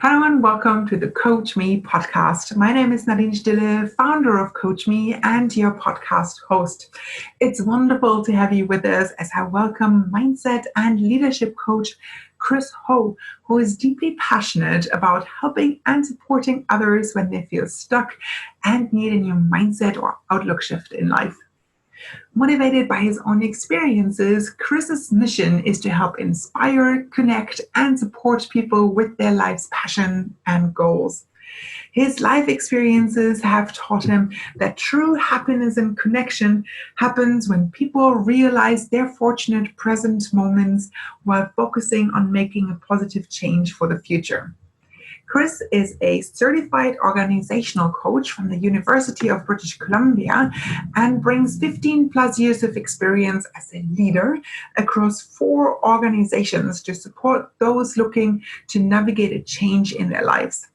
Hello and welcome to the Coach Me podcast. My name is Nadine Stille, founder of Coach Me and your podcast host. It's wonderful to have you with us as I welcome mindset and leadership coach Chris Ho, who is deeply passionate about helping and supporting others when they feel stuck and need a new mindset or outlook shift in life. Motivated by his own experiences, Chris's mission is to help inspire, connect, and support people with their life's passion and goals. His life experiences have taught him that true happiness and connection happens when people realize their fortunate present moments while focusing on making a positive change for the future. Chris is a certified organizational coach from the University of British Columbia and brings 15 plus years of experience as a leader across 4 organizations to support those looking to navigate a change in their lives.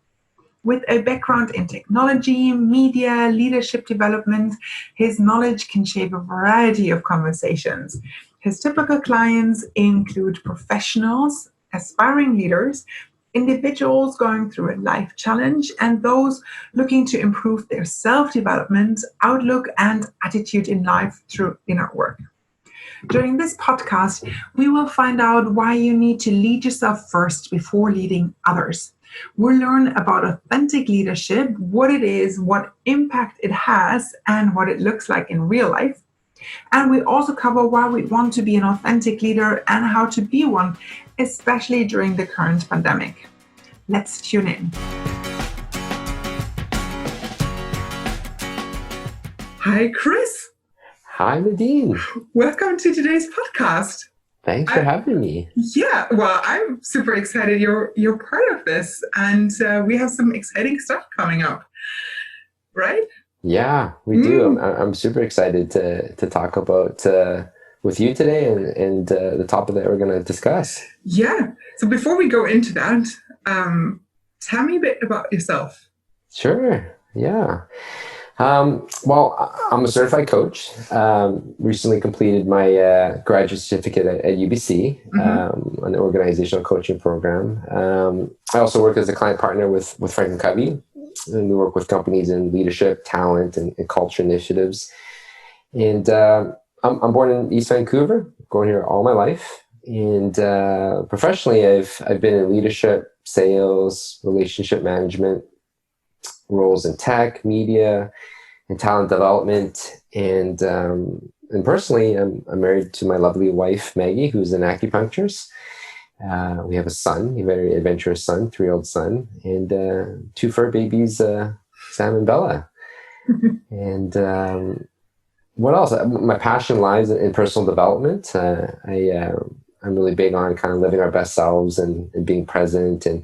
With a background in technology, media, leadership development, his knowledge can shape a variety of conversations. His typical clients include professionals, aspiring leaders, individuals going through a life challenge, and those looking to improve their self-development, outlook, and attitude in life through inner work. During this podcast, we will find out why you need to lead yourself first before leading others. We'll learn about authentic leadership, what it is, what impact it has, and what it looks like in real life. And we also cover why we want to be an authentic leader and how to be one, especially during the current pandemic. Let's tune in. Hi, Chris. Hi, Nadine. Welcome to today's podcast. Thanks for having me. Yeah, well, I'm super excited you're part of this, and we have some exciting stuff coming up, right? Yeah, we do. I'm super excited to talk about with you today and the topic that we're going to discuss. Yeah. So before we go into that, tell me a bit about yourself. Sure. Yeah. Well, I'm a certified coach. Recently completed my graduate certificate at UBC, an organizational coaching program. I also work as a client partner with Franklin Covey, and we work with companies in leadership, talent, and culture initiatives. And I'm born in East Vancouver, grown here all my life. And professionally, I've been in leadership, sales, relationship management, roles in tech, media, and talent development. And personally, I'm married to my lovely wife, Maggie, who's an acupuncturist. We have a son, a very adventurous son, 3-year-old son, and 2 fur babies, Sam and Bella. And what else? My passion lies in personal development. I'm really big on kind of living our best selves and being present and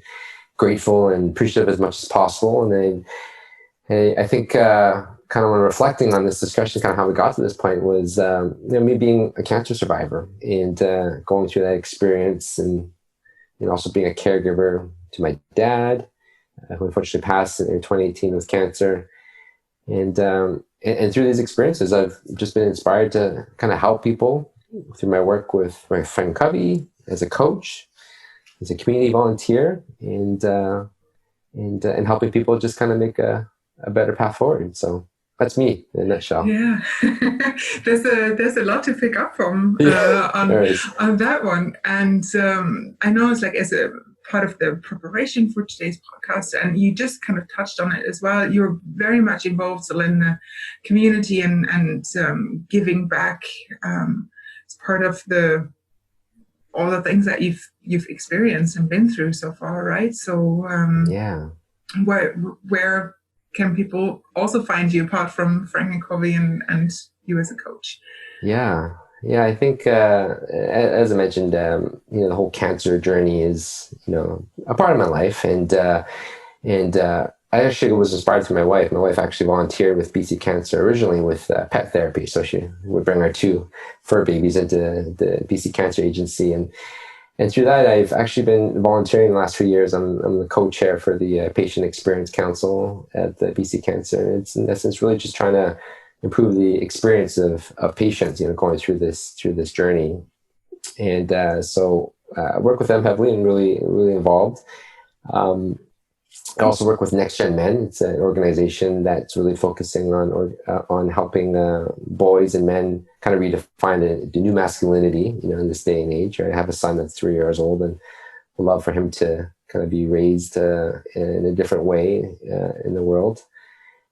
grateful and appreciative as much as possible. And I think kind of when reflecting on this discussion, kind of how we got to this point was me being a cancer survivor and going through that experience, and also being a caregiver to my dad, who unfortunately passed in 2018 with cancer. And through these experiences, I've just been inspired to kind of help people through my work with my friend Covey, as a coach, as a community volunteer, and helping people just kind of make a better path forward. So that's me in a nutshell. Yeah, there's a lot to pick up from on that one, and I know it's like as a part of the preparation for today's podcast, and you just kind of touched on it as well. You're very much involved still in the community and giving back. It's part of all the things that you've experienced and been through so far, right? So yeah, where can people also find you apart from Franklin Covey and you as a coach? Yeah, I think as I mentioned, the whole cancer journey is a part of my life, and I actually was inspired through my wife. My wife actually volunteered with BC Cancer originally with pet therapy, so she would bring our 2 fur babies into the BC Cancer Agency, and through that, I've actually been volunteering the last 3 years. I'm the co-chair for the Patient Experience Council at the BC Cancer. And it's in essence really just trying to improve the experience of patients, going through this journey. And so I work with them heavily and really, really involved. I also work with Next Gen Men. It's an organization that's really focusing on helping boys and men kind of redefine the new masculinity, in this day and age. Right? I have a son that's 3 years old, and I'd love for him to kind of be raised in a different way in the world.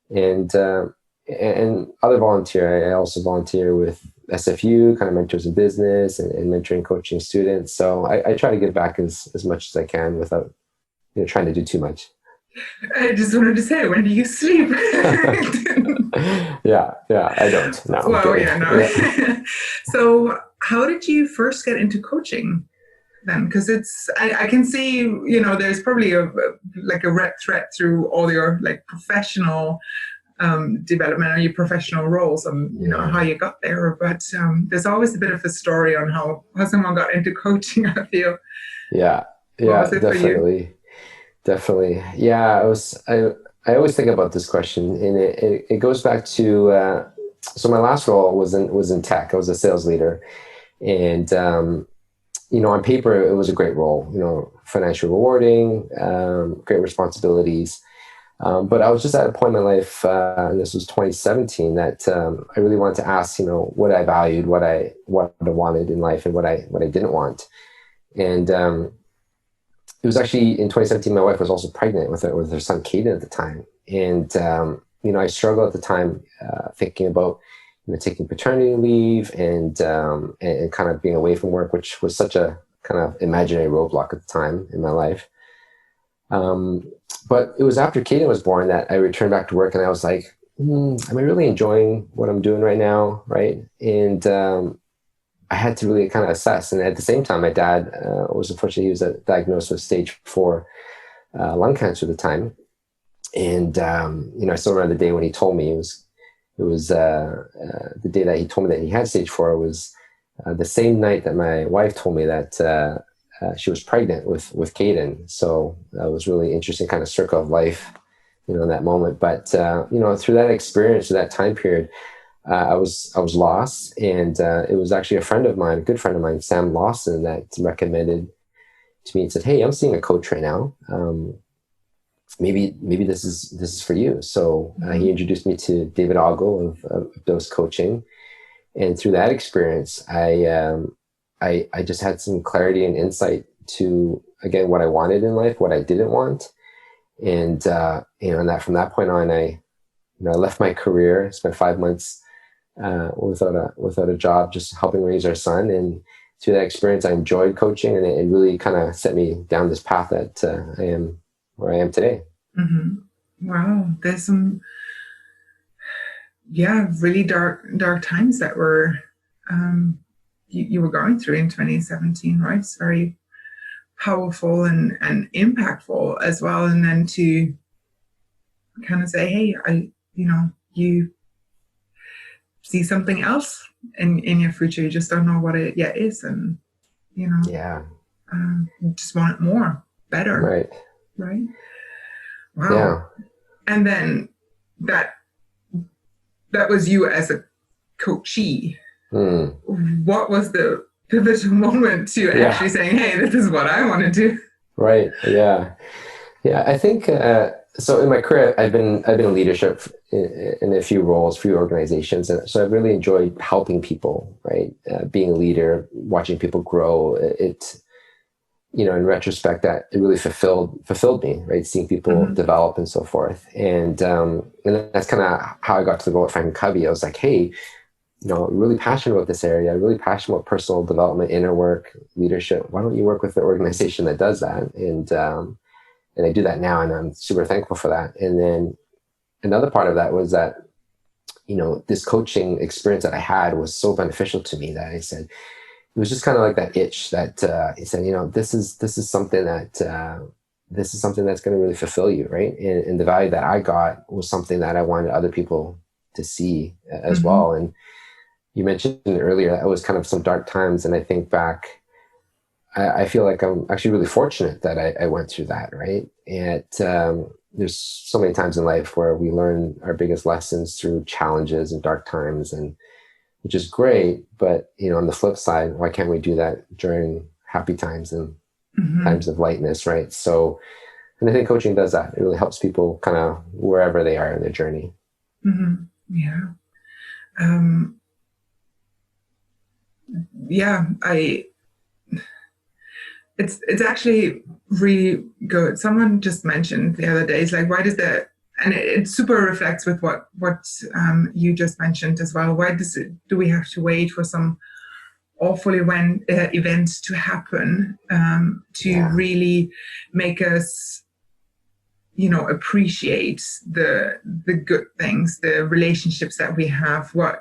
And other volunteer. I also volunteer with SFU, kind of mentors in business and mentoring, coaching students. So I try to give back as much as I can without trying to do too much. I just wanted to say, when do you sleep? yeah, I don't. No. Well, yeah, no. Yeah. So how did you first get into coaching then? Because I can see, there's probably a red thread through all your professional development or your professional roles and how you got there, but there's always a bit of a story on how someone got into coaching, I feel. Yeah, definitely. Definitely. Yeah, I always think about this question, and it goes back to so my last role was in tech. I was a sales leader, and on paper it was a great role, financially rewarding, great responsibilities. But I was just at a point in my life, and this was 2017, that I really wanted to ask, what I valued, what I wanted in life, and what I didn't want. And it was actually in 2017, my wife was also pregnant with her son, Caden, at the time. And, I struggled at the time thinking about, taking paternity leave and kind of being away from work, which was such a kind of imaginary roadblock at the time in my life. But it was after Caden was born that I returned back to work, and I was like, am I really enjoying what I'm doing right now? Right. And I had to really kind of assess. And at the same time, my dad was unfortunately, he was diagnosed with stage 4 lung cancer at the time. And, I still remember the day when he told me. It was the day that he told me that he had stage 4 was the same night that my wife told me that she was pregnant with Caden. So that was really interesting kind of circle of life, in that moment. But, through that experience, through that time period, I was lost, and it was actually a good friend of mine, Sam Lawson, that recommended to me and said, "Hey, I'm seeing a coach right now. Maybe this is for you." So he introduced me to David Ogle of Dose Coaching, and through that experience, I just had some clarity and insight to, again, what I wanted in life, what I didn't want, and and that from that point on, I left my career, spent 5 months without a job, just helping raise our son. And through that experience, I enjoyed coaching, and it really kind of set me down this path that I am where I am today. Mm-hmm. Wow, there's some really dark times that were you were going through in 2017, right? It's very powerful and impactful as well. And then to kind of say, hey, you see something else in your future. You just don't know what it yet is. And, you just want it more, better. Right. Wow. Yeah. And then that was you as a coachee. What was the pivotal moment to actually saying, hey, this is what I want to do? Right. Yeah. I think so. In my career, I've been in leadership in a few roles, few organizations, and so I've really enjoyed helping people. Right, being a leader, watching people grow. It in retrospect, that it really fulfilled me. Right, seeing people develop and so forth, and that's kind of how I got to the role at Franklin Covey. I was like, hey, really passionate about this area. Really passionate about personal development, inner work, leadership. Why don't you work with an organization that does that? And I do that now, and I'm super thankful for that. And then another part of that was that, this coaching experience that I had was so beneficial to me that I said, it was just kind of like that itch that he said, this is something that that's going to really fulfill you, right? And the value that I got was something that I wanted other people to see as well. And you mentioned earlier that it was kind of some dark times, and I think back, I feel like I'm actually really fortunate that I went through that, right? And there's so many times in life where we learn our biggest lessons through challenges and dark times, and which is great. But on the flip side, why can't we do that during happy times and times of lightness, right? So And I think coaching does that. It really helps people kind of wherever they are in their journey. Mm-hmm. Yeah. Yeah, it's actually really good. Someone just mentioned the other day, it's like, why does that, and it super reflects with what you just mentioned as well. Why do we have to wait for some awful event to happen to really make us, appreciate the good things, the relationships that we have? Why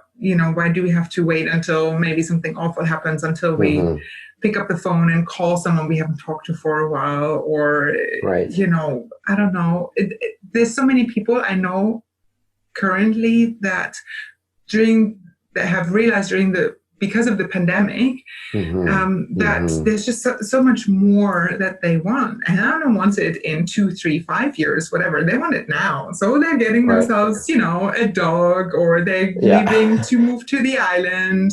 do we have to wait until maybe something awful happens until we pick up the phone and call someone we haven't talked to for a while? Or, right. I don't know. There's so many people I know currently that have realized because of the pandemic, that there's just so much more that they want. And I don't want it in 2, 3, 5 years, whatever. They want it now. So they're getting themselves, a dog, or they're leaving to move to the island,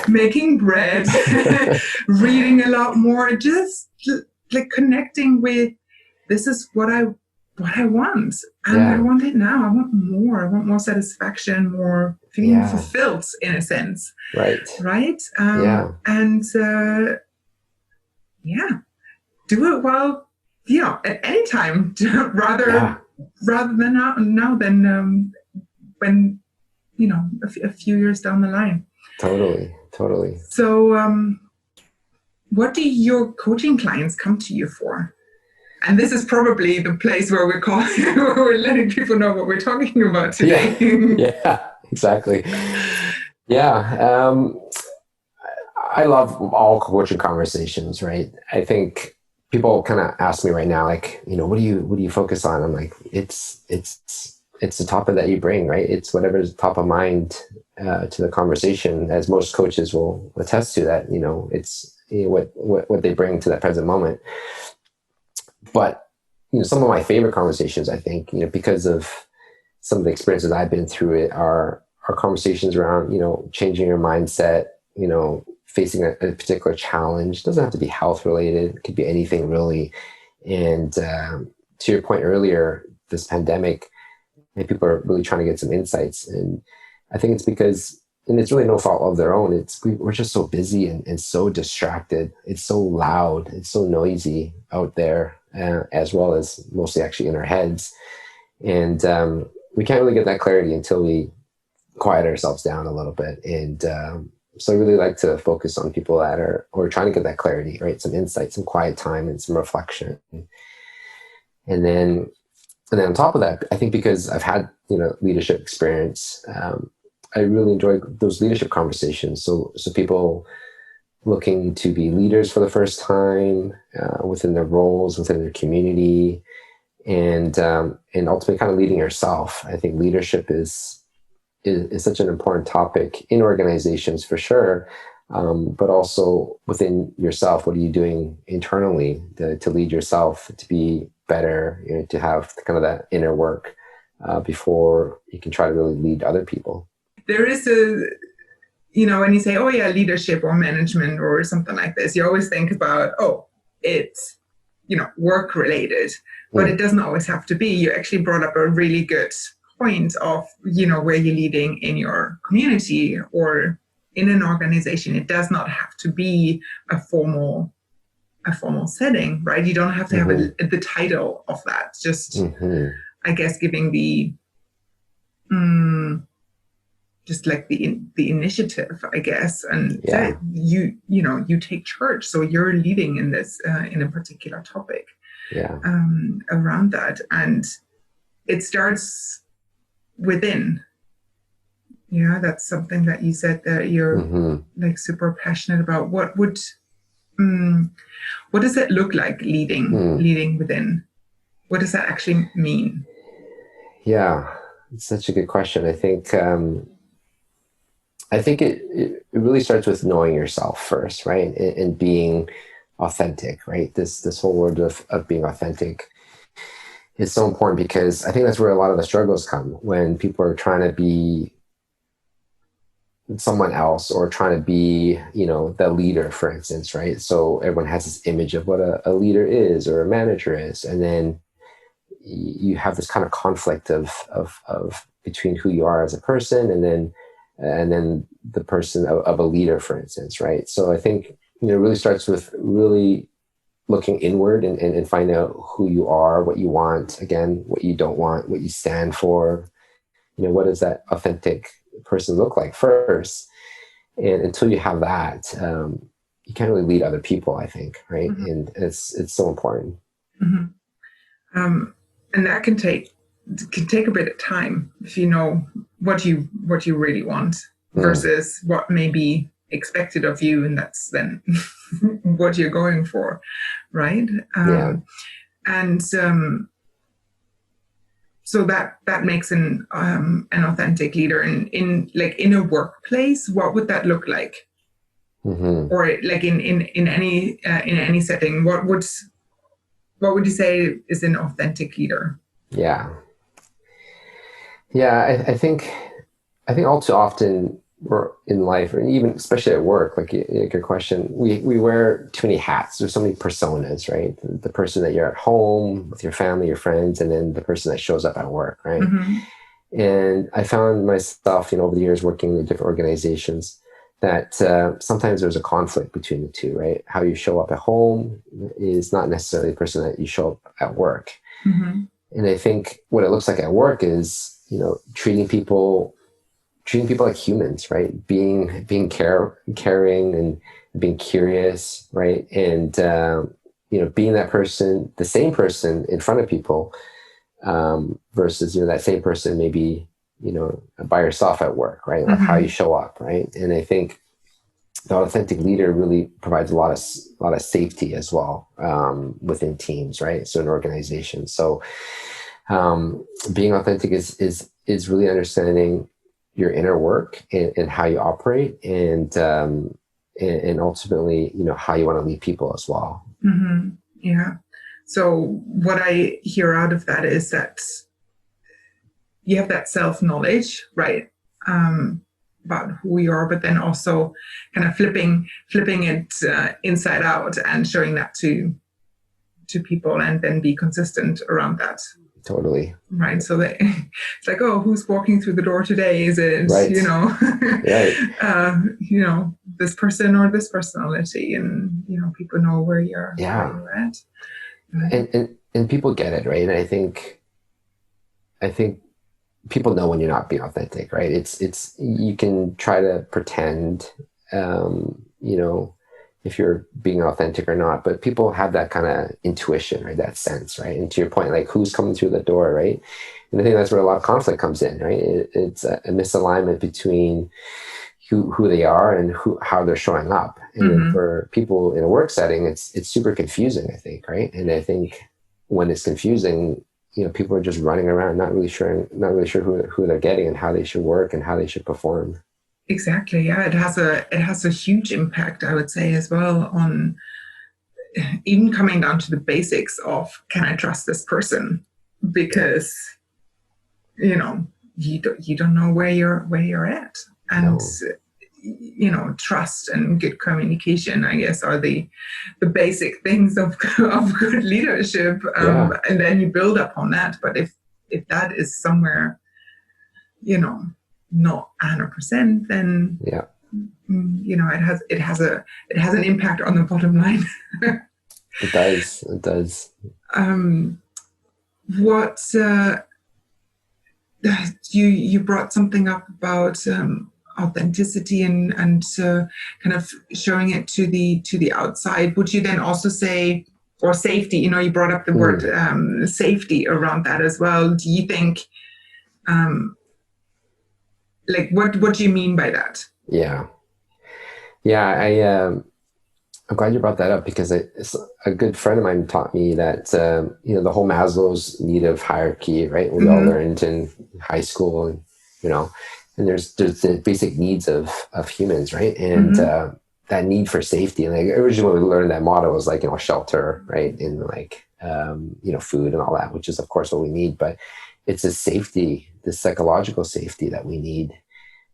making bread, reading a lot more, just like connecting with, this is what I want. And I want it now. I want more. I want more satisfaction, more feeling fulfilled in a sense. Right. And do it well, at any time, rather than now than when, a few years down the line. Totally. So what do your coaching clients come to you for? And this is probably the place where we're letting people know what we're talking about today. Yeah, exactly. Yeah. I love all coaching conversations, right? I think people kind of ask me right now, like, what do you focus on? I'm like, it's the topic that you bring, right? It's whatever's top of mind to the conversation, as most coaches will attest to that. It's what they bring to that present moment. But some of my favorite conversations, I think, because of some of the experiences I've been through, it are conversations around changing your mindset, facing a particular challenge. It doesn't have to be health related. It could be anything really. And to your point earlier, this pandemic, people are really trying to get some insights, and I think it's because, and it's really no fault of their own, we're just so busy and so distracted. It's so loud, it's so noisy out there, as well as mostly actually in our heads. And we can't really get that clarity until we quiet ourselves down a little bit. And so I really like to focus on people that are trying to get that clarity, right? Some insight, some quiet time, and some reflection. And then on top of that, I think because I've had, leadership experience, I really enjoy those leadership conversations. So people looking to be leaders for the first time within their roles, within their community, and ultimately kind of leading yourself. I think leadership is such an important topic in organizations for sure, but also within yourself. What are you doing internally to lead yourself, to be better, to have kind of that inner work before you can try to really lead other people. There is when you say, oh yeah, leadership or management or something like this, you always think about, it's, work related, but it doesn't always have to be. You actually brought up a really good point of, where you're leading in your community or in an organization. It does not have to be a formal setting, right? You don't have to have the title of that. Just, I guess, giving the, just like the initiative, I guess, and that you take charge. So you're leading in this in a particular topic around that, and it starts within. Yeah, that's something that you said that you're like super passionate about. What does it look like leading within? What does that actually mean? Yeah, it's such a good question. I think it really starts with knowing yourself first, right? And being authentic, right? This whole word of being authentic is so important, because I think that's where a lot of the struggles come, when people are trying to be someone else or trying to be, the leader, for instance, right? So everyone has this image of what a leader is or a manager is. And then you have this kind of conflict of between who you are as a person and then the person of a leader, for instance, right? So I think, it really starts with really looking inward and find out who you are, what you want, again, what you don't want, what you stand for. What does that authentic person look like first? And until you have that, you can't really lead other people, I think, right? Mm-hmm. And it's so important. Mm-hmm. And that can take a bit of time if you know what you really want versus what may be expected of you, and that's then what you're going for, right? Yeah. And so that makes an authentic leader. In a workplace, what would that look like? Mm-hmm. Or like in any setting, what would you say is an authentic leader? Yeah. I think all too often we're in life, and even especially at work, like your question, we wear too many hats. There's so many personas, right? The person that you're at home with your family, your friends, and then the person that shows up at work, right? Mm-hmm. And I found myself, over the years working in different organizations, that sometimes there's a conflict between the two, right? How you show up at home is not necessarily the person that you show up at work. Mm-hmm. And I think what it looks like at work is, treating people like humans, right? Being caring and being curious, right? And being that person, the same person in front of people, versus that same person maybe by yourself at work, right? Like how you show up, right? And I think the authentic leader really provides a lot of safety as well, within teams, right? So in organizations. So being authentic is really understanding your inner work and how you operate, and ultimately, how you want to lead people as well. Mm-hmm. Yeah. So what I hear out of that is that you have that self-knowledge, right? About who you are, but then also kind of flipping it inside out and showing that to people, and then be consistent around that. Totally. Right. So it's like, oh, who's walking through the door today? Is it, right. right. This person or this personality, and, people know where you're at. Right. And people get it, right? And I think people know when you're not being authentic, right? It's you can try to pretend, if you're being authentic or not, but people have that kind of intuition, right? That sense, right? And to your point, like who's coming through the door, right? And I think that's where a lot of conflict comes in, right? It's a misalignment between who they are and how they're showing up. And for people in a work setting, it's super confusing, I think, right? And I think when it's confusing, people are just running around, not really sure who they're getting and how they should work and how they should perform. Exactly. Yeah, it has a huge impact, I would say, as well, on even coming down to the basics of, can I trust this person? Because you don't know where you're at, and trust and good communication, I guess, are the basic things of good leadership. And then you build upon that. But if that is somewhere, not 100%, then it has an impact on the bottom line. It does. What you brought something up about authenticity and kind of showing it to the outside. Would you then also say, or safety? You brought up the word safety around that as well. Do you think? Like, what do you mean by that? Yeah. I'm glad you brought that up, because a good friend of mine taught me that the whole Maslow's need of hierarchy, right? We all learned in high school, and and there's the basic needs of humans, right? And that need for safety. And like originally when we learned that motto was like shelter, right, and like food and all that, which is of course what we need, but it's a safety, the psychological safety that we need,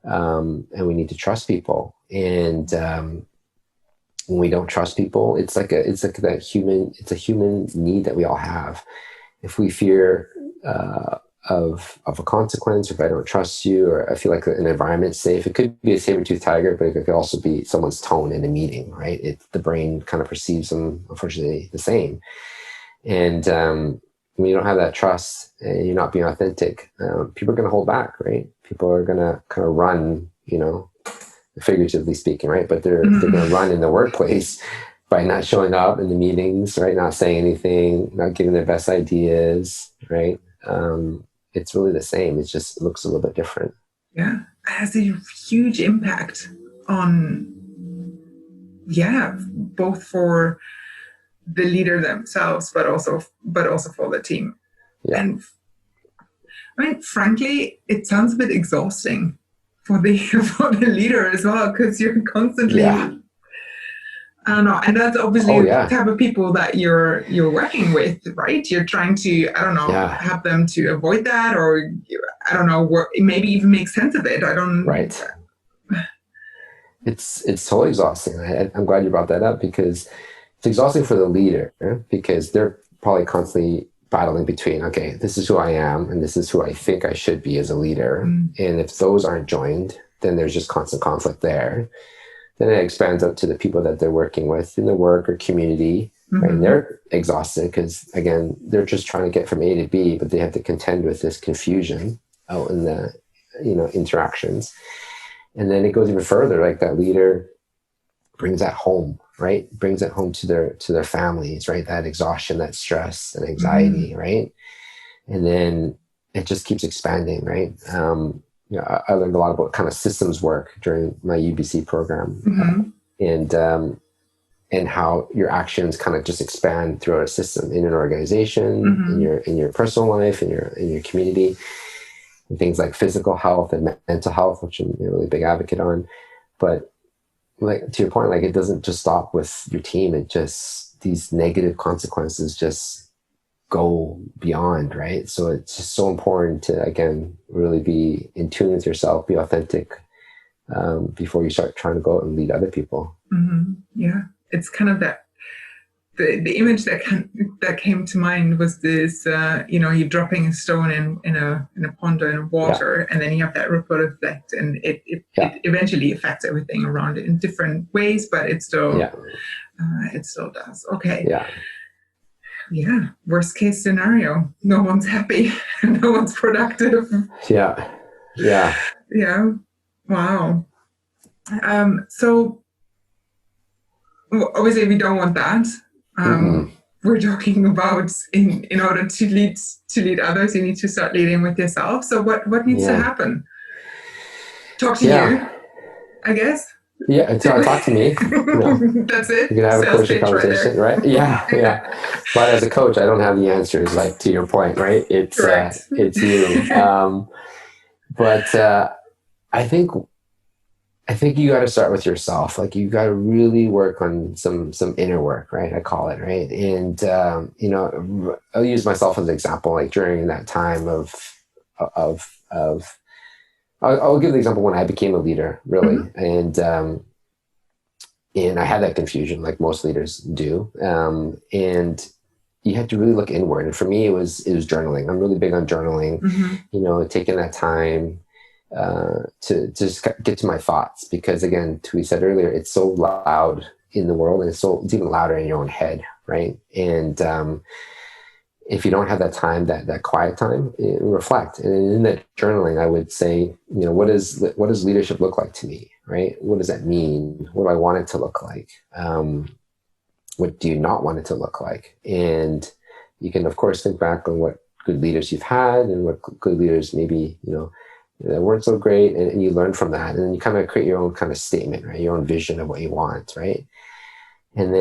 and we need to trust people. And when we don't trust people, it's like a human need that we all have. If we fear of a consequence, or if I don't trust you, or I feel like an environment's safe, it could be a saber-toothed tiger, but it could also be someone's tone in a meeting, right? The brain kind of perceives them, unfortunately, the same. And when you don't have that trust and you're not being authentic, people are going to hold back, right? People are going to kind of run, figuratively speaking, right? But they're going to run in the workplace by not showing up in the meetings, right? Not saying anything, not giving their best ideas, right? It's really the same. It just looks a little bit different. Yeah, it has a huge impact on, both for the leader themselves, but also for the team. Yeah. And I mean, frankly, it sounds a bit exhausting for the leader as well, because you're constantly, I don't know, and that's obviously the type of people that you're working with, right? You're trying to, I don't know, have them to avoid that, or I don't know, maybe even make sense of it. I don't. Right. It's totally exhausting. I'm glad you brought that up, because it's exhausting for the leader, because they're probably constantly battling between, okay, this is who I am and this is who I think I should be as a leader. And if those aren't joined, then there's just constant conflict there. Then it expands out to the people that they're working with in the work or community, right? And they're exhausted because, again, they're just trying to get from A to B, but they have to contend with this confusion out in the, interactions. And then it goes even further, like that leader brings that home, right? Brings it home to their families, right? That exhaustion, that stress and anxiety, right? And then it just keeps expanding, right? I learned a lot about kind of systems work during my UBC program, and how your actions kind of just expand throughout a system, in an organization, in your personal life, in your community, and things like physical health and mental health, which I'm a really big advocate on. But like, to your point, like, it doesn't just stop with your team. It just, these negative consequences just go beyond, right? So it's just so important to, again, really be in tune with yourself, be authentic, before you start trying to go out and lead other people. Yeah, it's kind of that, the image that came to mind was this, you're dropping a stone in a pond or in water, and then you have that ripple effect, and it eventually affects everything around it in different ways, but it still does. Okay. Yeah. Worst case scenario, no one's happy, no one's productive. Yeah. Wow. So obviously we don't want that. We're talking about in order to lead others, you need to start leading with yourself. So what needs to happen? Talk to you, I guess. Yeah, talk to me. That's it. You can have a coaching conversation, right? Yeah. But as a coach, I don't have the answers. Like, to your point, right? It's you. But I think you got to start with yourself. Like, you got to really work on some inner work, right? I call it, right? And I'll use myself as an example. Like, during that time I'll give the example when I became a leader, really, and I had that confusion, like most leaders do, and you had to really look inward. And for me, it was journaling. I'm really big on journaling. Taking that time to just get to my thoughts, because, again, we said earlier, it's so loud in the world, and it's even louder in your own head, right? And if you don't have that time, that quiet time, reflect. And in that journaling, I would say, what does leadership look like to me, right? What does that mean? What do I want it to look like? What do you not want it to look like? And you can, of course, think back on what good leaders you've had and what good leaders maybe, that weren't so great, and you learn from that. And then you kind of create your own kind of statement, right? Your own vision of what you want, right? And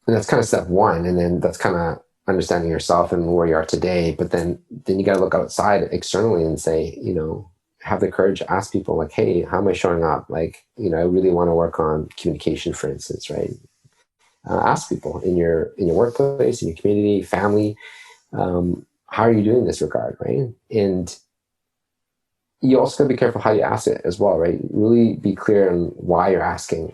that's kind of step one. And then that's kind of understanding yourself and where you are today. But then you got to look outside externally and say, have the courage to ask people, like, hey, how am I showing up? Like, I really want to work on communication, for instance, right? Ask people in your workplace, in your community, family, how are you doing in this regard, right? And you also gotta be careful how you ask it as well, right? Really be clear on why you're asking.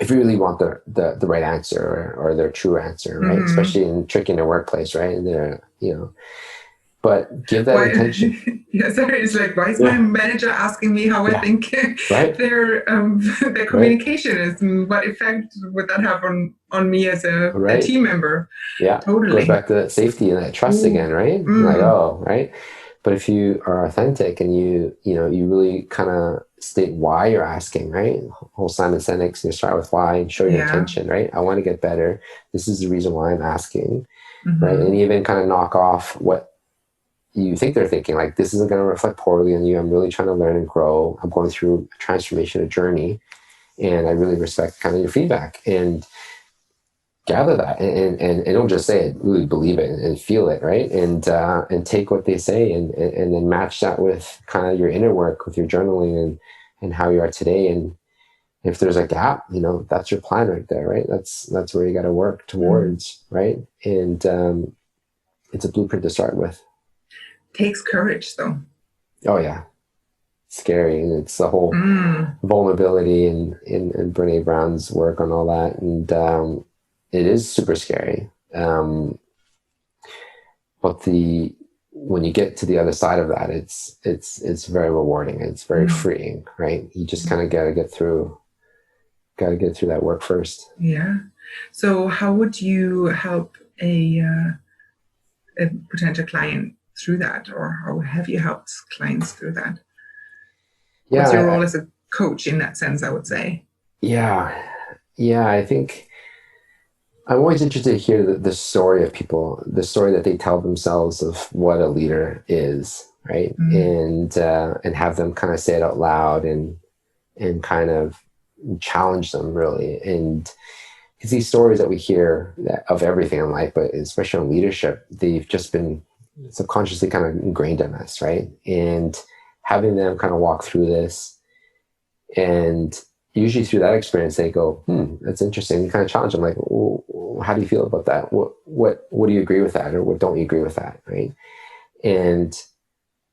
If you really want the right answer or their true answer, right? Especially in tricky in a workplace, right? And but give that Why? intention. Yeah, sorry. It's like, why is my Yeah. manager asking me how I Yeah. think Right. their Right. communication is? And what effect would that have on me as a Right. team member? Yeah. Goes Totally. back to that safety and that trust Ooh. again, right? Like, Mm. oh, right. But if you are authentic and you really kind of state why you're asking, right? Whole Simon Sinek's, you start with why and show your Yeah. intention, right? I want to get better. This is the reason why I'm asking, right? Mm-hmm. And even kind of knock off what you think they're thinking, like, this isn't going to reflect poorly on you. I'm really trying to learn and grow. I'm going through a transformation, a journey, and I really respect kind of your feedback, and gather that and don't just say it, really believe it and feel it, right? And take what they say and then match that with kind of your inner work, with your journaling and how you are today. And if there's a gap, that's your plan right there, right? That's where you got to work towards, right? And it's a blueprint to start with. Takes courage, though. Oh yeah, scary, and it's the whole vulnerability in Brene Brown's work on all that, and it is super scary. But when you get to the other side of that, it's very rewarding. It's very freeing, right? You just kind of got to get through that work first. Yeah. So how would you help a potential client through that, or how have you helped clients through that? What's your role as a coach in that sense, I would say? Yeah. I think I'm always interested to hear the story of people, the story that they tell themselves of what a leader is, right? And have them kind of say it out loud and kind of challenge them, really. And because these stories that we hear of everything in life, but especially on leadership, they've just been subconsciously kind of ingrained in us, right? And having them kind of walk through this, and usually through that experience, they go, that's interesting. You kind of challenge them, like, well, how do you feel about that? What do you agree with that? Or what don't you agree with that? Right. And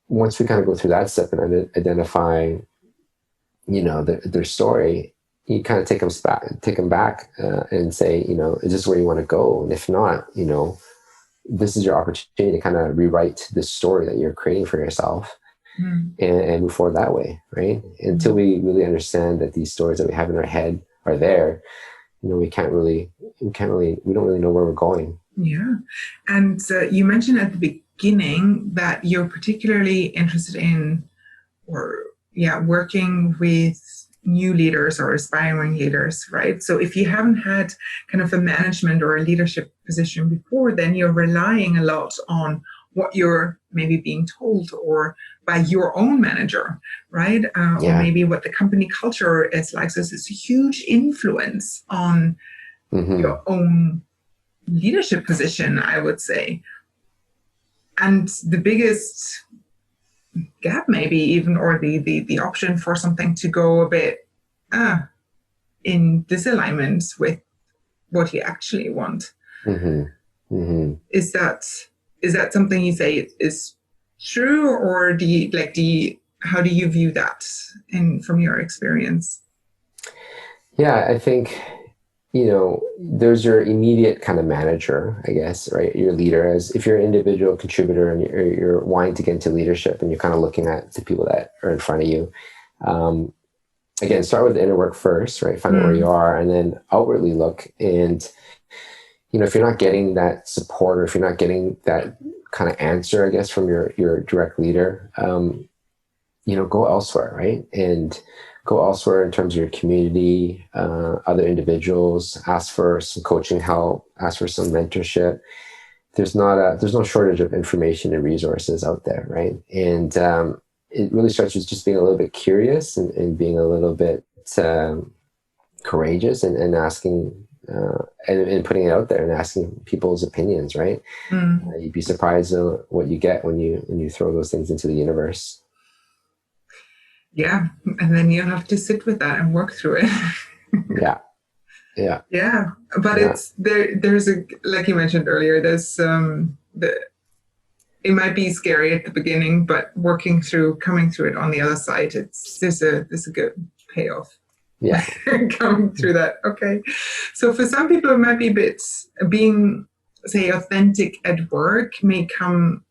once we kind of go through that step and identify, their story, you kind of take them back and say, is this where you want to go? And if not, this is your opportunity to kind of rewrite the story that you're creating for yourself. And move forward that way, right? Until we really understand that these stories that we have in our head are there, we don't really know where we're going. Yeah. And you mentioned at the beginning that you're particularly interested in, working with new leaders or aspiring leaders, right? So if you haven't had kind of a management or a leadership position before, then you're relying a lot on what you're maybe being told or by your own manager, right? Or maybe what the company culture is like. So it's a huge influence on your own leadership position, I would say. And the biggest gap maybe even, or the option for something to go a bit in disalignment with what you actually want. Is that something you say is true, or how do you view that from your experience? Yeah, I think, there's your immediate kind of manager, I guess, right? Your leader, as if you're an individual contributor and you're wanting to get into leadership and you're kind of looking at the people that are in front of you. Again, start with the inner work first, right? Find out where you are, and then outwardly look. And, if you're not getting that support, or if you're not getting that kind of answer, I guess, from your direct leader, go elsewhere, right? And go elsewhere in terms of your community, other individuals, ask for some coaching help, ask for some mentorship. There's no shortage of information and resources out there, right? And it really starts with just being a little bit curious and being a little bit courageous and asking and putting it out there and asking people's opinions, right? You'd be surprised at what you get when you throw those things into the universe. Yeah, and then you have to sit with that and work through it. But it's there's a, like you mentioned earlier, there's it might be scary at the beginning, but coming through it on the other side, there's a good payoff. Yeah. Coming through that. Okay. So for some people, it might be a bit being, say, authentic at work may come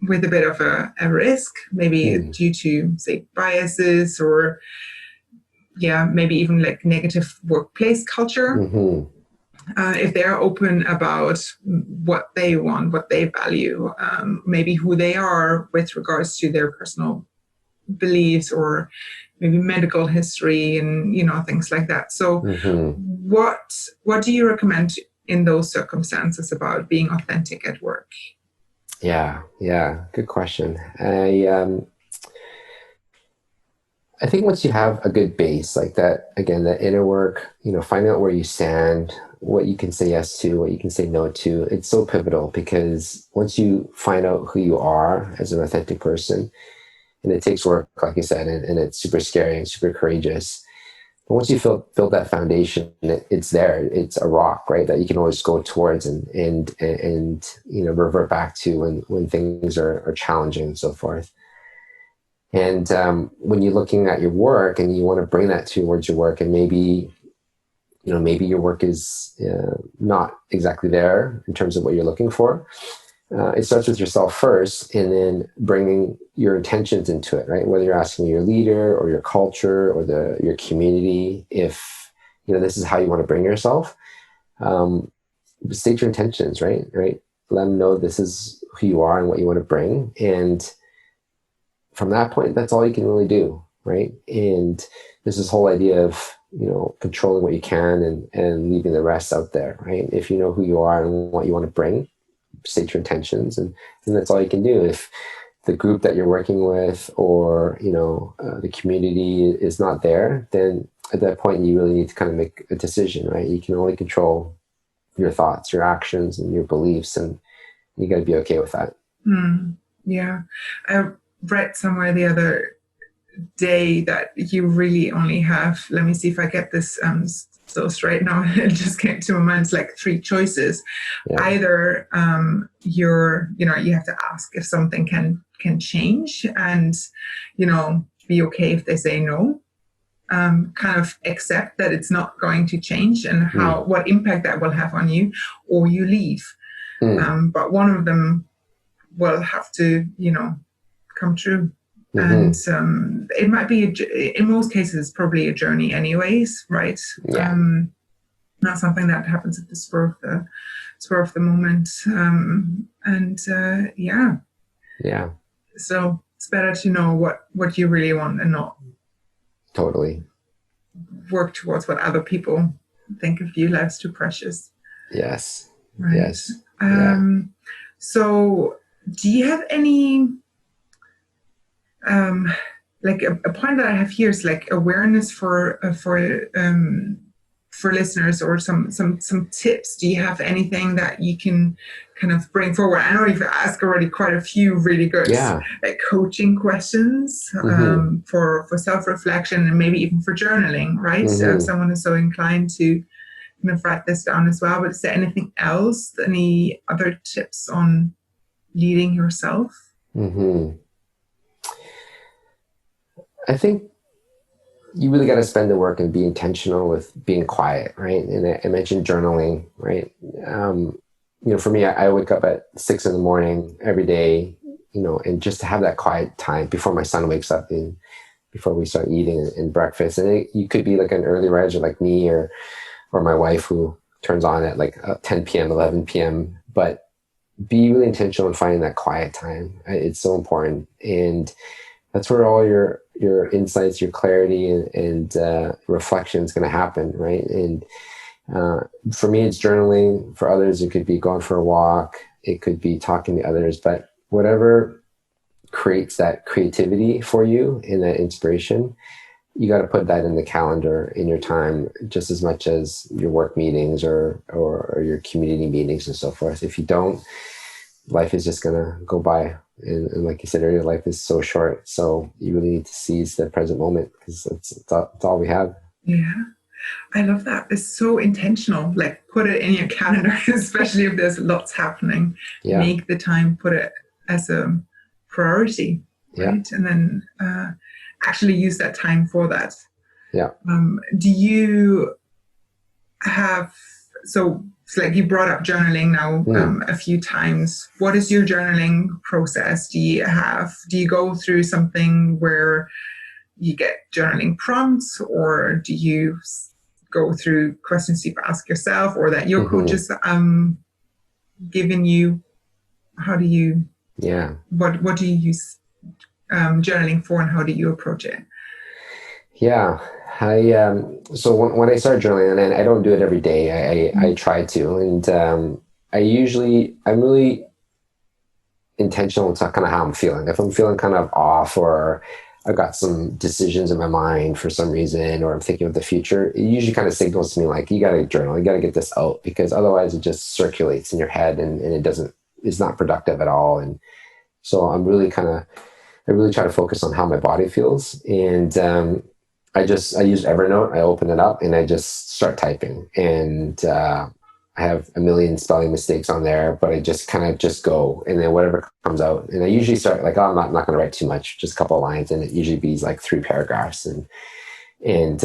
with a bit of a risk, maybe due to, say, biases or, maybe even like negative workplace culture. Mm-hmm. If they're open about what they want, what they value, maybe who they are with regards to their personal beliefs or maybe medical history and things like that. So what do you recommend in those circumstances about being authentic at work? Yeah, good question. I think once you have a good base like that, again, that inner work, find out where you stand, what you can say yes to, what you can say no to. It's so pivotal because once you find out who you are as an authentic person, and it takes work, like you said, and it's super scary and super courageous. But once you build that foundation, it's there. It's a rock, right? That you can always go towards and revert back to when things are challenging and so forth. And when you're looking at your work and you want to bring that towards your work, and maybe your work is not exactly there in terms of what you're looking for. It starts with yourself first, and then bringing your intentions into it, right? Whether you're asking your leader or your culture or your community, if this is how you want to bring yourself, state your intentions, right? Let them know this is who you are and what you want to bring, and from that point, that's all you can really do, right? And there's this whole idea of controlling what you can and leaving the rest out there, right? If you know who you are and what you want to bring, state your intentions, and that's all you can do. If the group that you're working with or the community is not there, then at that point you really need to kind of make a decision, right? You can only control your thoughts, your actions, and your beliefs, and you got to be okay with that. Yeah, I read somewhere the other day that you really only have, let me see if I get this so straight now, it just came to my mind, it's like 3 choices. Either you have to ask if something can change and be okay if they say no, kind of accept that it's not going to change and what impact that will have on you, or you leave. But one of them will have to come true. And it might be, in most cases, probably a journey anyways, right? Not something that happens at the spur of the moment. So it's better to know what you really want and not totally work towards what other people think of you. Life's too precious. Yes. Right. Yes. So do you have any like a point that I have here is like awareness for listeners, or some tips. Do you have anything that you can kind of bring forward? I know you've asked already quite a few really good like coaching questions for self-reflection and maybe even for journaling, right? So if someone is so inclined to kind of write this down as well. But is there anything else? Any other tips on leading yourself? I think you really got to spend the work and be intentional with being quiet, right? And I mentioned journaling, right? For me, I wake up at 6 a.m. every day, and just to have that quiet time before my son wakes up and before we start eating and breakfast. And you could be like an early riser like me or my wife who turns on at like 10 p.m., 11 p.m. But be really intentional in finding that quiet time. It's so important. And that's where all your insights, your clarity, and reflection is going to happen, right? And for me, it's journaling. For others, it could be going for a walk. It could be talking to others. But whatever creates that creativity for you and that inspiration, you got to put that in the calendar in your time, just as much as your work meetings or your community meetings and so forth. If you don't, life is just going to go by. And like you said earlier, life is so short. So you really need to seize the present moment because it's all we have. Yeah. I love that. It's so intentional. Like put it in your calendar, especially if there's lots happening. Make the time, put it as a priority, Yeah. right? And then actually use that time for that. Yeah. Do you have, so it's like you brought up journaling now a few times. What is your journaling process? Do you go through something where you get journaling prompts, or do you go through questions you ask yourself, or that your coach is giving you? How do you, what do you use journaling for, and how do you approach it? Yeah. So when I start journaling, and I don't do it every day, I try to, and I'm really intentional with kind of how I'm feeling. If I'm feeling kind of off, or I've got some decisions in my mind for some reason, or I'm thinking of the future, it usually kind of signals to me like, you got to journal, you got to get this out, because otherwise it just circulates in your head, and it's not productive at all. And so I really try to focus on how my body feels. And I use Evernote. I open it up and I just start typing, and I have a million spelling mistakes on there, but I just kind of just go, and then whatever comes out. And I usually start like, oh, I'm not going to write too much, just a couple of lines, and it usually be like 3 paragraphs, and then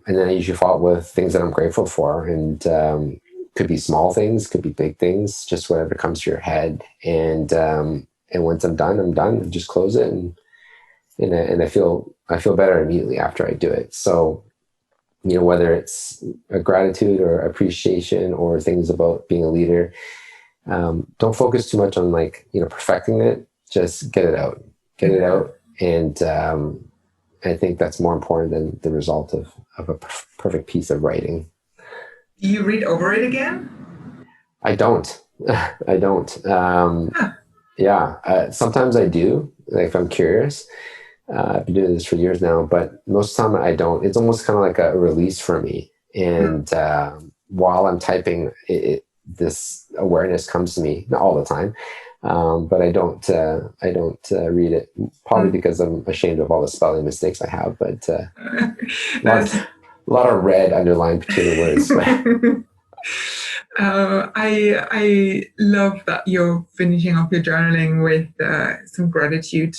I usually follow up with things that I'm grateful for, and could be small things, could be big things, just whatever comes to your head. And once I'm done. I just close it, and I feel better immediately after I do it. So, whether it's a gratitude or appreciation or things about being a leader, don't focus too much on perfecting it. Just get it out. And I think that's more important than the result of a perfect piece of writing. Do you read over it again? I don't. I don't. Sometimes I do, like if I'm curious. I've been doing this for years now, but most of the time I don't. It's almost kind of like a release for me. And while I'm typing, this awareness comes to me, not all the time, but I don't read it, probably because I'm ashamed of all the spelling mistakes I have. But a lot of red underlined potato words. I love that you're finishing off your journaling with some gratitude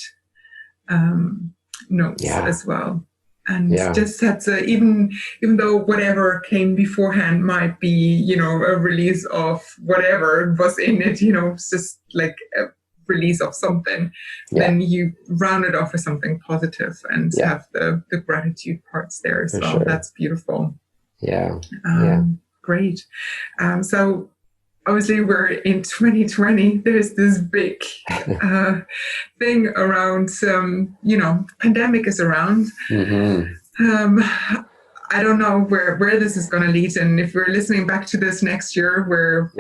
notes as well, and just that's even though whatever came beforehand might be a release of whatever was in it, it's just like a release of something, then you round it off with something positive and have the gratitude parts there as well. Sure. That's beautiful. Great. So obviously we're in 2020. There's this big thing around, pandemic is around. I don't know where this is going to lead, and if we're listening back to this next year, where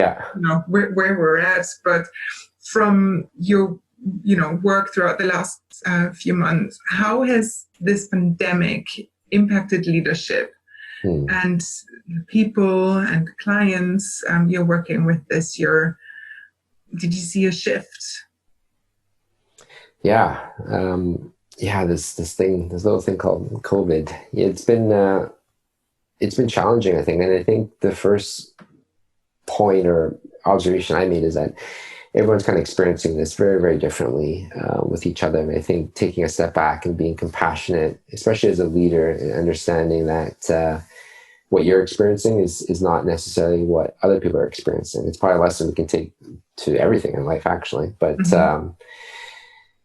we're at. But from your work throughout the last few months, how has this pandemic impacted leadership and the people and clients you're working with this year? Did you see a shift? This little thing called COVID. It's been challenging, I think. And I think the first point or observation I made is that everyone's kind of experiencing this very, very differently with each other. And I think taking a step back and being compassionate, especially as a leader, and understanding that what you're experiencing is not necessarily what other people are experiencing. It's probably a lesson we can take to everything in life, actually. But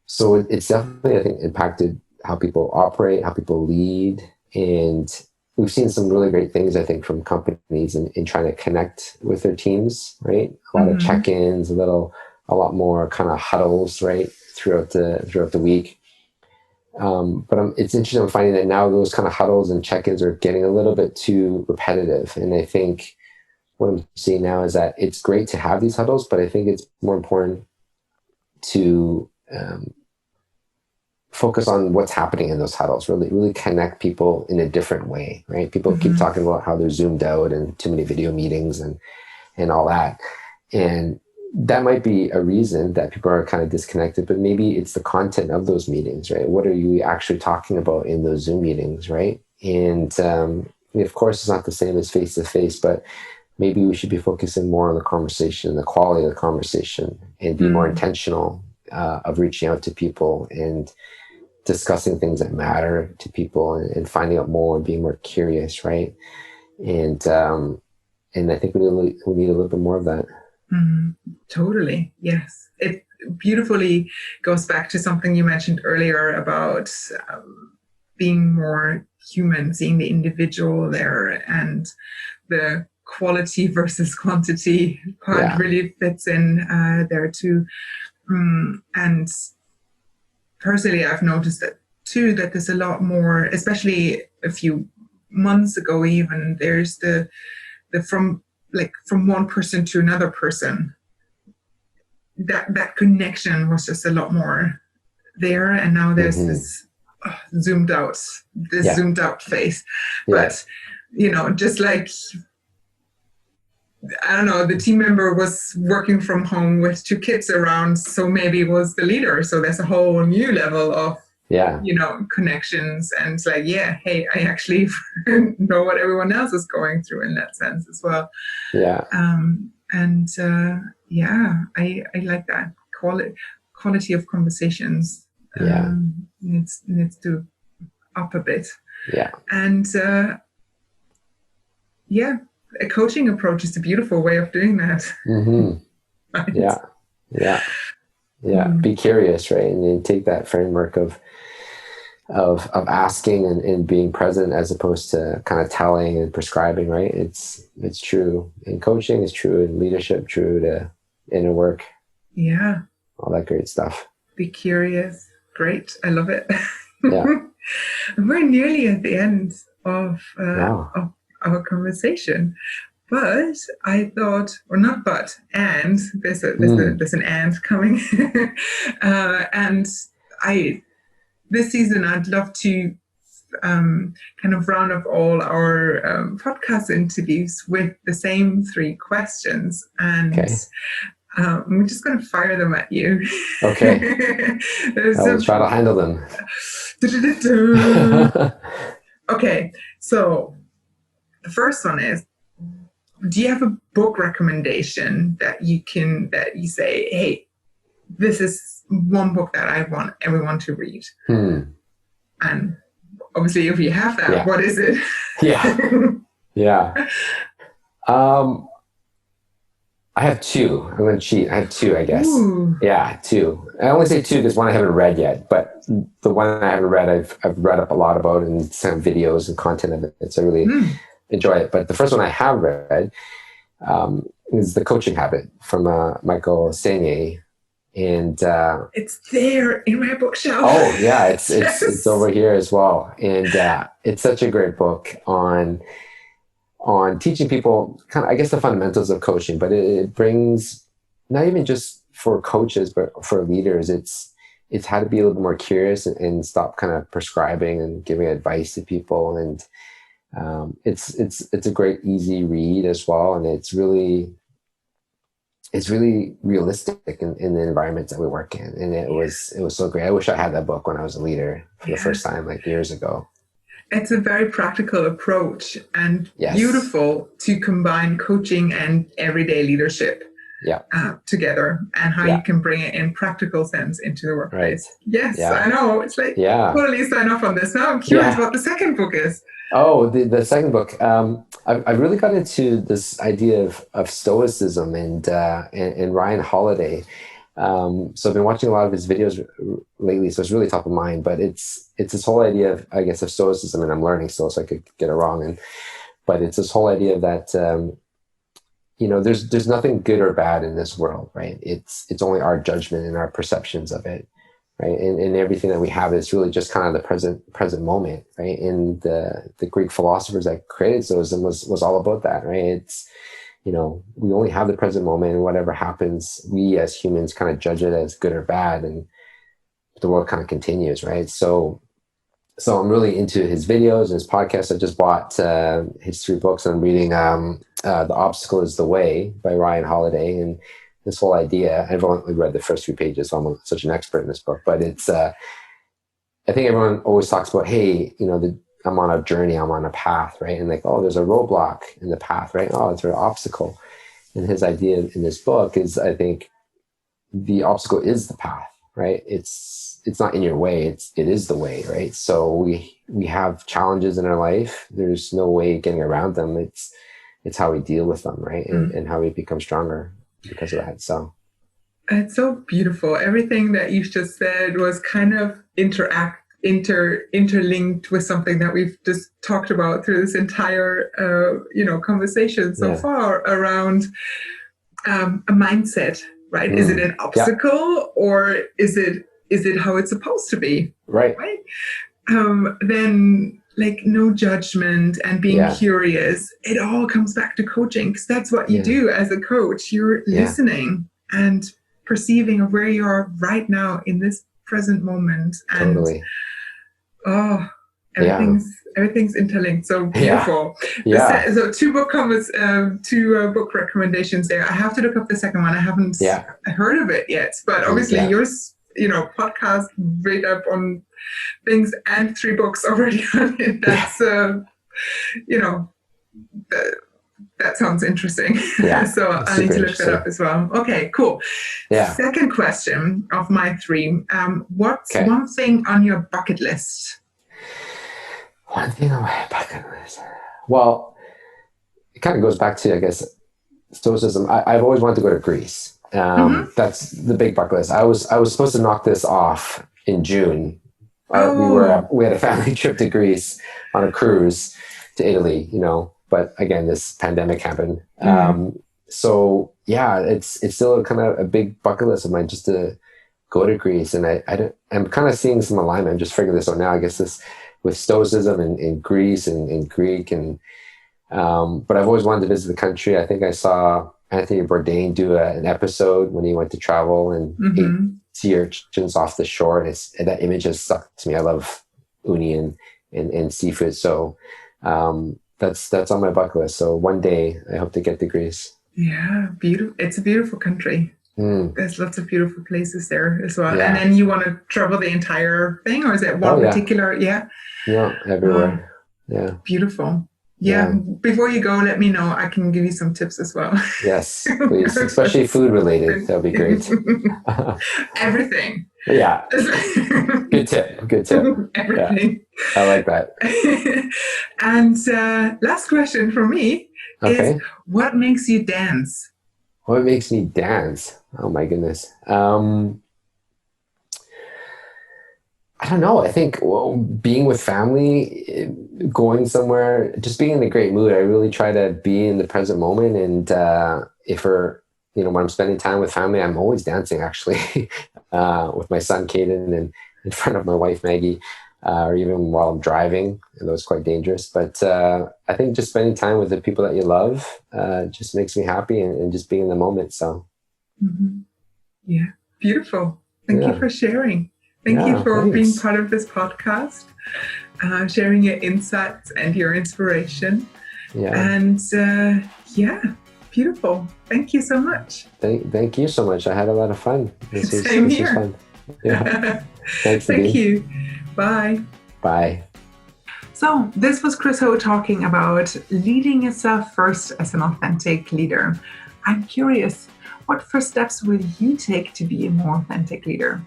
so it's definitely, I think, impacted how people operate, how people lead. And we've seen some really great things, I think, from companies in trying to connect with their teams, right? A lot of check-ins, a lot more kind of huddles, right, throughout the week. But it's interesting, I'm finding that now those kind of huddles and check-ins are getting a little bit too repetitive. And I think what I'm seeing now is that it's great to have these huddles, but I think it's more important to focus on what's happening in those huddles, really connect people in a different way, right? People keep talking about how they're zoomed out and too many video meetings and all that. And that might be a reason that people are kind of disconnected, but maybe it's the content of those meetings, right? What are you actually talking about in those Zoom meetings, right? And of course, it's not the same as face-to-face, but maybe we should be focusing more on the conversation, the quality of the conversation, and be more intentional of reaching out to people and discussing things that matter to people, and finding out more and being more curious, right? And I think we need a little bit more of that. Totally. Yes. It beautifully goes back to something you mentioned earlier about being more human, seeing the individual there, and the quality versus quantity part really fits in there too. And personally, I've noticed that too, that there's a lot more, especially a few months ago even, there's the from one person to another person, that connection was just a lot more there, and now there's this zoomed out face. But just like, I don't know, the team member was working from home with 2 kids around, so maybe it was the leader, so there's a whole new level of connections, and it's like, hey, I actually know what everyone else is going through in that sense as well. I like that quality of conversations. Needs to up a bit. And a coaching approach is a beautiful way of doing that. Right? Be curious, right? And then take that framework of asking and being present, as opposed to kind of telling and prescribing, right? It's true in coaching, it's true in leadership, true to inner work. All that great stuff. Be curious. Great. I love it. We're nearly at the end of our conversation, but I thought, or not but, and there's an and coming. And this season, I'd love to kind of round up all our podcast interviews with the same 3 questions. And we're just going to fire them at you. Okay. I'll try to handle them. Okay. So the first one is, do you have a book recommendation that you say, hey, this is one book that I want everyone to read? And obviously, if you have that, what is it? I have 2. I'm going to cheat. I have 2, I guess. Ooh. 2. I only say 2 because one I haven't read yet, but the one I haven't read, I've read up a lot about, and some videos and content of it. So I really enjoy it. But the first one I have read is The Coaching Habit from Michael Sanye. And it's there in my bookshelf. Oh yeah, it's over here as well. And it's such a great book on teaching people kind of, I guess, the fundamentals of coaching, but it brings, not even just for coaches, but for leaders, it's how to be a little bit more curious and stop kind of prescribing and giving advice to people. And it's a great, easy read as well. And it's really realistic in the environments that we work in. And it was so great. I wish I had that book when I was a leader for the first time, like years ago. It's a very practical approach, and beautiful to combine coaching and everyday leadership together, and how you can bring it in practical sense into the workplace. Right. Yes, I know. It's like, totally sign off on this. Now I'm curious what the second book is. Oh, the second book. I've really got into this idea of stoicism and Ryan Holiday. So I've been watching a lot of his videos lately, so it's really top of mind. But it's this whole idea of, I guess, of stoicism, and I'm learning still, so I could get it wrong. But it's this whole idea that there's nothing good or bad in this world, right? It's only our judgment and our perceptions of it, right? And everything that we have is really just kind of the present moment, right? And the Greek philosophers that created stoicism was all about that, right? It's we only have the present moment, and whatever happens, we as humans kind of judge it as good or bad, and the world kind of continues, right? So I'm really into his videos and his podcasts. I just bought his 3 books. I'm reading The Obstacle is the Way by Ryan Holiday, and this whole idea, I've only read the first 3 pages, so I'm such an expert in this book, but it's, I think everyone always talks about, hey, I'm on a journey, I'm on a path, right? And like, oh, there's a roadblock in the path, right? Oh, it's an obstacle. And his idea in this book is, I think, the obstacle is the path, right? It's not in your way. It is the way, right? So we have challenges in our life. There's no way getting around them. It's how we deal with them, right? And how we become stronger because of that. So it's so beautiful. Everything that you've just said was kind of interlinked with something that we've just talked about through this entire conversation so far around a mindset, right? Is it an obstacle or is it how it's supposed to be? Right. Then like no judgment and being curious, it all comes back to coaching, because that's what you do as a coach. You're listening and perceiving of where you are right now in this present moment. And totally. Everything's interlinked. So beautiful. So two book recommendations there. I have to look up the second one. I haven't heard of it yet, but obviously yours, podcast read up on things and 3 books already on it. That's that sounds interesting. So I need to look that up as well. Okay, cool. Second question of my 3. What's one thing on your bucket list? One thing on my bucket list. Well, it kind of goes back to, I guess, Stoicism. I've always wanted to go to Greece. That's the big bucket list. I was supposed to knock this off in June. We had a family trip to Greece on a cruise to Italy, but again, this pandemic happened. So it's still kind of a big bucket list of mine just to go to Greece. And I'm kind of seeing some alignment. I'm just figuring this out now. I guess this with Stoicism and Greece and Greek but I've always wanted to visit the country. I think I saw Anthony Bourdain do an episode when he went to travel and ate sea urchins off the shore. And that image has stuck to me. I love uni and seafood. So that's on my bucket list. So one day I hope to get to Greece. Yeah, beautiful. It's a beautiful country. There's lots of beautiful places there as well. And then you want to travel the entire thing, or is it one particular? Yeah, everywhere. Beautiful. Before you go, let me know. I can give you some tips as well. Yes, please. Especially food related. That'll be great. Everything. Yeah. Good tip. Everything. I like that. And last question for me is, what makes you dance? What makes me dance? Oh my goodness. I don't know. I think being with family, going somewhere, just being in a great mood. I really try to be in the present moment. And when I'm spending time with family, I'm always dancing actually with my son, Caden, and in front of my wife, Maggie, or even while I'm driving. And that was quite dangerous. But I think just spending time with the people that you love just makes me happy and just being in the moment. So. Yeah. Beautiful. Thank you for sharing. Thank you for being part of this podcast, sharing your insights and your inspiration. And beautiful. Thank you so much. Thank you so much. I had a lot of fun. This was fun. Yeah. Thanks again. Thank you. Bye. Bye. So this was Chris Ho talking about leading yourself first as an authentic leader. I'm curious, what first steps will you take to be a more authentic leader?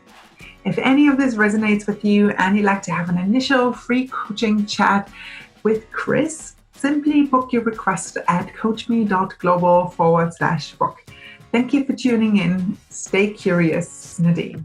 If any of this resonates with you and you'd like to have an initial free coaching chat with Chris, simply book your request at coachme.global/book. Thank you for tuning in. Stay curious, Nadine.